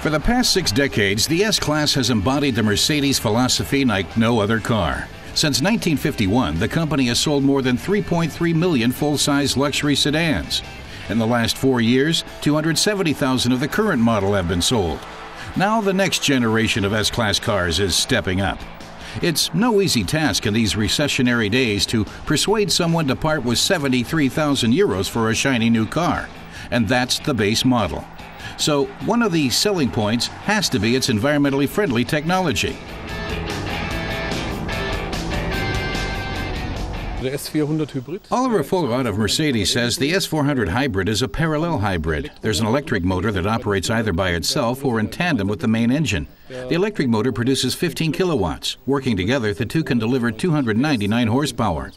For the past 6 decades, the S-Class has embodied the Mercedes philosophy like no other car. Since 1951, the company has sold more than 3.3 million full-size luxury sedans. In the last 4 years, 270,000 of the current model have been sold. Now the next generation of S-Class cars is stepping up. It's no easy task in these recessionary days to persuade someone to part with 73,000 euros for a shiny new car. And that's the base model. So one of the selling points has to be its environmentally friendly technology. Oliver Fulrad of Mercedes says the S400 hybrid is a parallel hybrid. There's an electric motor that operates either by itself or in tandem with the main engine. The electric motor produces 15 kilowatts. Working together, the two can deliver 299 horsepower.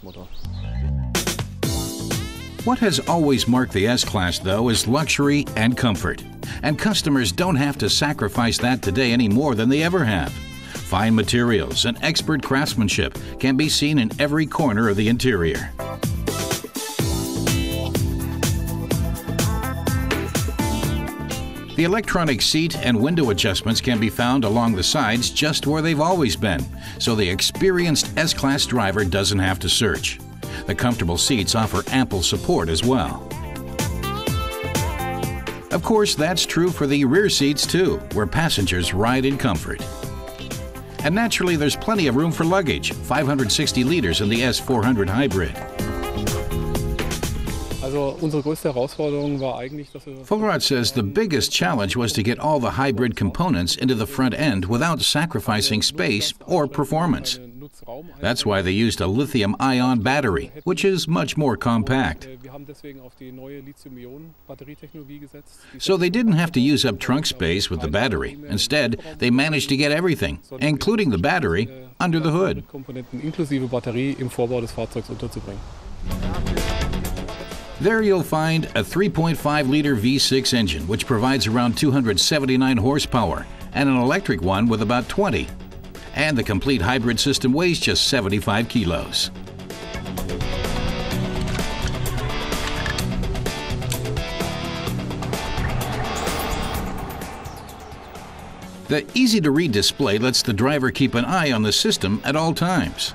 What has always marked the S-Class, though, is luxury and comfort. And customers don't have to sacrifice that today any more than they ever have. Fine materials and expert craftsmanship can be seen in every corner of the interior. The electronic seat and window adjustments can be found along the sides just where they've always been, so the experienced S-Class driver doesn't have to search. The comfortable seats offer ample support as well. Of course, that's true for the rear seats too, where passengers ride in comfort. And naturally, there's plenty of room for luggage, 560 liters in the S400 hybrid. Fulrad says the biggest challenge was to get all the hybrid components into the front end without sacrificing space or performance. That's why they used a lithium-ion battery, which is much more compact. So they didn't have to use up trunk space with the battery. Instead, they managed to get everything, including the battery, under the hood. There you'll find a 3.5-liter V6 engine, which provides around 279 horsepower, and an electric one with about 20. And the complete hybrid system weighs just 75 kilos. The easy-to-read display lets the driver keep an eye on the system at all times.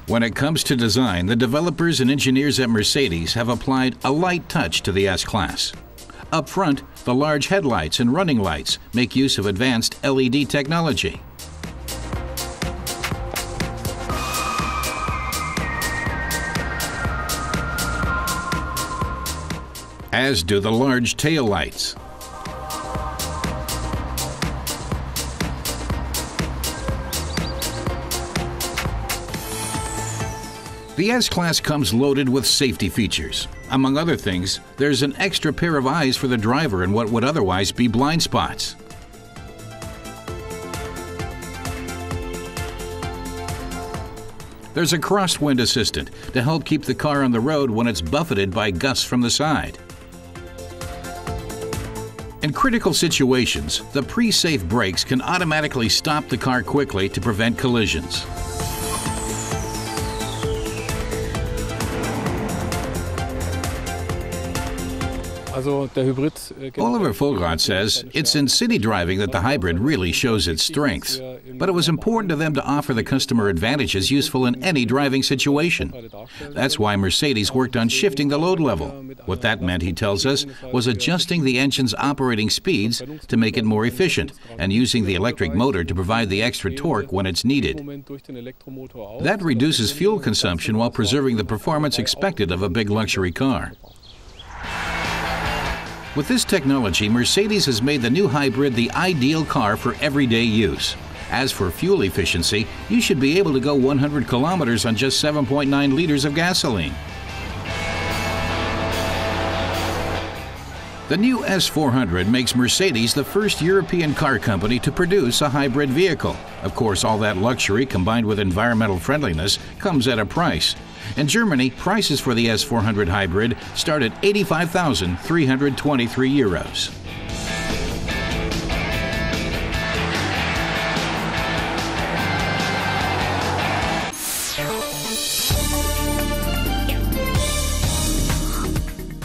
When it comes to design, the developers and engineers at Mercedes have applied a light touch to the S-Class. Up front, the large headlights and running lights make use of advanced LED technology. As do the large tail lights. The S-Class comes loaded with safety features. Among other things, there's an extra pair of eyes for the driver in what would otherwise be blind spots. There's a crosswind assistant to help keep the car on the road when it's buffeted by gusts from the side. In critical situations, the pre-safe brakes can automatically stop the car quickly to prevent collisions. Oliver Fulrad says it's in city driving that the hybrid really shows its strengths, but it was important to them to offer the customer advantages useful in any driving situation. That's why Mercedes worked on shifting the load level. What that meant, he tells us, was adjusting the engine's operating speeds to make it more efficient and using the electric motor to provide the extra torque when it's needed. That reduces fuel consumption while preserving the performance expected of a big luxury car. With this technology, Mercedes has made the new hybrid the ideal car for everyday use. As for fuel efficiency, you should be able to go 100 kilometers on just 7.9 liters of gasoline. The new S400 makes Mercedes the first European car company to produce a hybrid vehicle. Of course, all that luxury combined with environmental friendliness comes at a price. In Germany, prices for the S400 hybrid start at €85,323.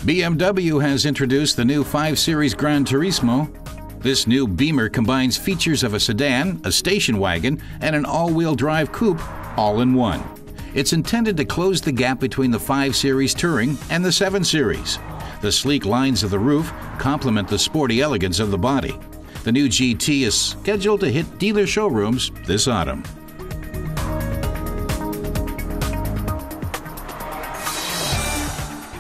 BMW has introduced the new 5 Series Gran Turismo. This new Beamer combines features of a sedan, a station wagon, and an all-wheel drive coupe all in one. It's intended to close the gap between the 5 Series Touring and the 7 Series. The sleek lines of the roof complement the sporty elegance of the body. The new GT is scheduled to hit dealer showrooms this autumn.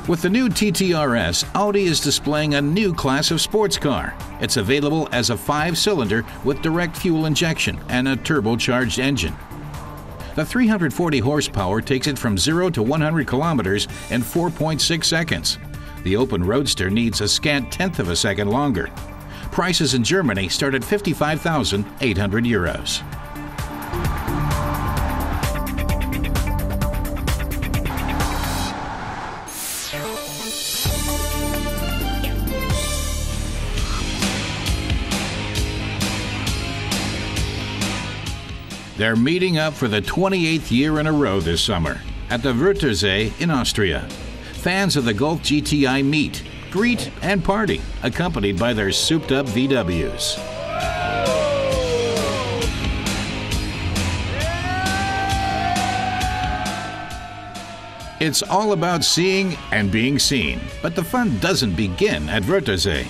With the new TTRS, Audi is displaying a new class of sports car. It's available as a 5-cylinder with direct fuel injection and a turbocharged engine. The 340 horsepower takes it from 0 to 100 kilometers in 4.6 seconds. The open roadster needs a scant tenth of a second longer. Prices in Germany start at €55,800. They're meeting up for the 28th year in a row this summer at the Wörthersee in Austria. Fans of the Golf GTI meet, greet, and party, accompanied by their souped-up VWs. It's all about seeing and being seen, but the fun doesn't begin at Wörthersee.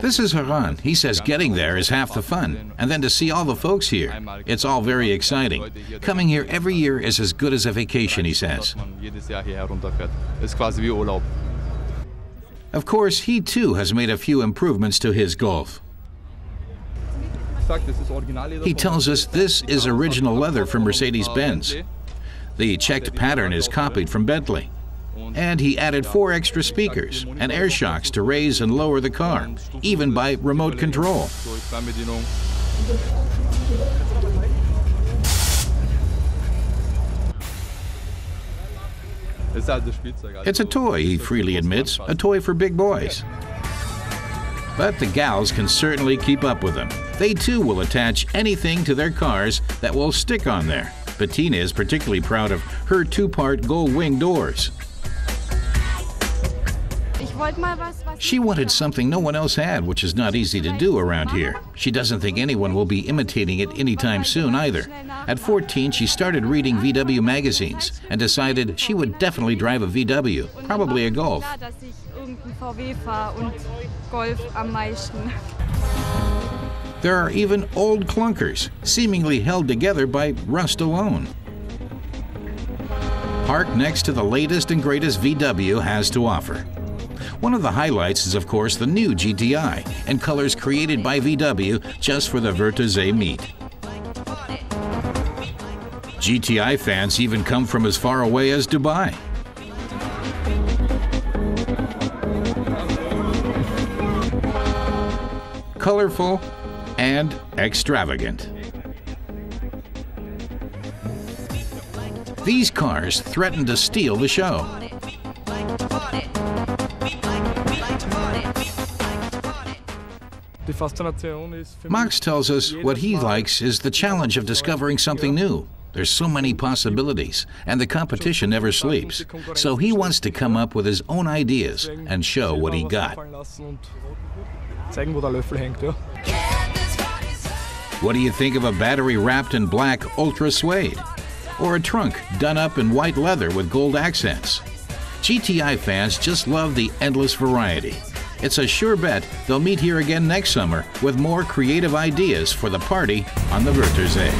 This is Haran. He says getting there is half the fun, and then to see all the folks here. It's all very exciting. Coming here every year is as good as a vacation, he says. Of course, he too has made a few improvements to his Golf. He tells us this is original leather from Mercedes-Benz. The checked pattern is copied from Bentley. And he added 4 extra speakers and air shocks to raise and lower the car, even by remote control. It's a toy, he freely admits, a toy for big boys. But the gals can certainly keep up with him. They too will attach anything to their cars that will stick on there. Bettina is particularly proud of her 2-part gold wing doors. She wanted something no one else had, which is not easy to do around here. She doesn't think anyone will be imitating it anytime soon either. At 14, she started reading VW magazines and decided she would definitely drive a VW, probably a Golf. There are even old clunkers, seemingly held together by rust alone. Parked next to the latest and greatest VW has to offer. One of the highlights is, of course, the new GTI and colors created by VW just for the Wörthersee meet. GTI fans even come from as far away as Dubai. Colorful and extravagant. These cars threaten to steal the show. Max tells us what he likes is the challenge of discovering something new. There's so many possibilities, and the competition never sleeps. So he wants to come up with his own ideas and show what he got. What do you think of a battery wrapped in black ultra suede? Or a trunk done up in white leather with gold accents? GTI fans just love the endless variety. It's a sure bet they'll meet here again next summer with more creative ideas for the party on the Wörthersee.